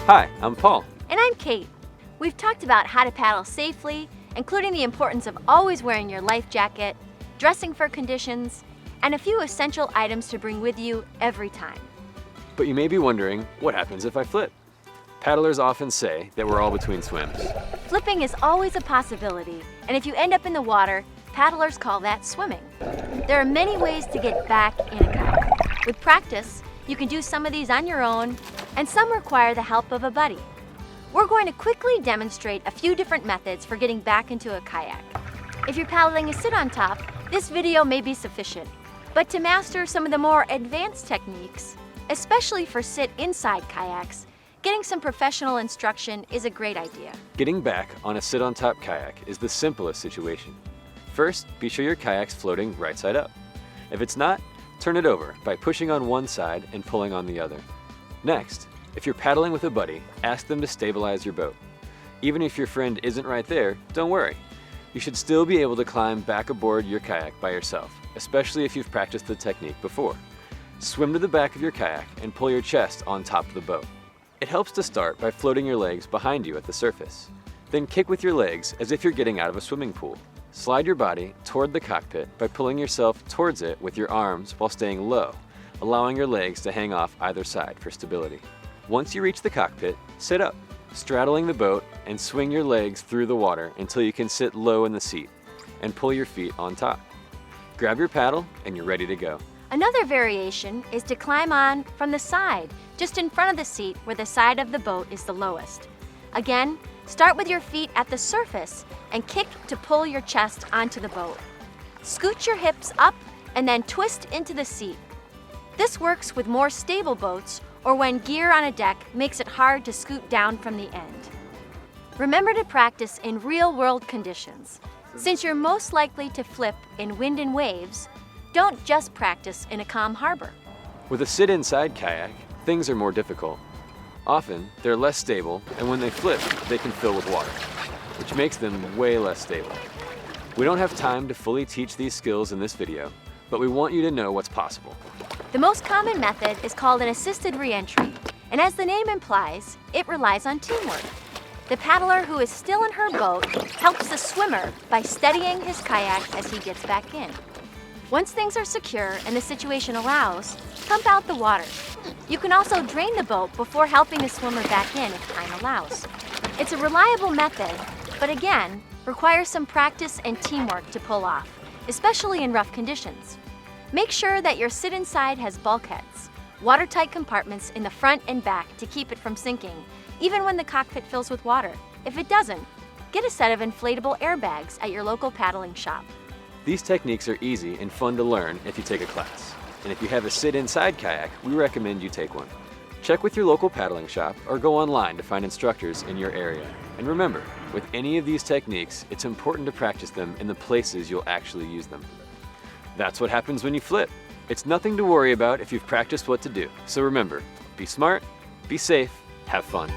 Hi, I'm Paul. And I'm Kate. We've talked about how to paddle safely, including the importance of always wearing your life jacket, dressing for conditions, and a few essential items to bring with you every time. But you may be wondering, what happens if I flip? Paddlers often say that we're all between swims. Flipping is always a possibility, and if you end up in the water, paddlers call that swimming. There are many ways to get back in a kayak. With practice, you can do some of these on your own, and some require the help of a buddy. We're going to quickly demonstrate a few different methods for getting back into a kayak. If you're paddling a sit-on top, this video may be sufficient. But to master some of the more advanced techniques, especially for sit-inside kayaks, getting some professional instruction is a great idea. Getting back on a sit-on-top kayak is the simplest situation. First, be sure your kayak's floating right side up. If it's not, turn it over by pushing on one side and pulling on the other. Next, if you're paddling with a buddy, ask them to stabilize your boat. Even if your friend isn't right there, don't worry. You should still be able to climb back aboard your kayak by yourself, especially if you've practiced the technique before. Swim to the back of your kayak and pull your chest on top of the boat. It helps to start by floating your legs behind you at the surface. Then kick with your legs as if you're getting out of a swimming pool. Slide your body toward the cockpit by pulling yourself towards it with your arms while staying low, allowing your legs to hang off either side for stability. Once you reach the cockpit, sit up, straddling the boat, and swing your legs through the water until you can sit low in the seat and pull your feet on top. Grab your paddle and you're ready to go. Another variation is to climb on from the side, just in front of the seat where the side of the boat is the lowest. Again, start with your feet at the surface and kick to pull your chest onto the boat. Scoot your hips up and then twist into the seat. This works with more stable boats or when gear on a deck makes it hard to scoot down from the end. Remember to practice in real-world conditions. Since you're most likely to flip in wind and waves, don't just practice in a calm harbor. With a sit-inside kayak, things are more difficult. Often, they're less stable, and when they flip, they can fill with water, which makes them way less stable. We don't have time to fully teach these skills in this video, but we want you to know what's possible. The most common method is called an assisted re-entry, and as the name implies, it relies on teamwork. The paddler who is still in her boat helps the swimmer by steadying his kayak as he gets back in. Once things are secure and the situation allows, pump out the water. You can also drain the boat before helping the swimmer back in if time allows. It's a reliable method, but again, requires some practice and teamwork to pull off, especially in rough conditions. Make sure that your sit-inside has bulkheads, watertight compartments in the front and back to keep it from sinking, even when the cockpit fills with water. If it doesn't, get a set of inflatable airbags at your local paddling shop. These techniques are easy and fun to learn if you take a class. And if you have a sit-inside kayak, we recommend you take one. Check with your local paddling shop or go online to find instructors in your area. And remember, with any of these techniques, it's important to practice them in the places you'll actually use them. That's what happens when you flip. It's nothing to worry about if you've practiced what to do. So remember, be smart, be safe, have fun.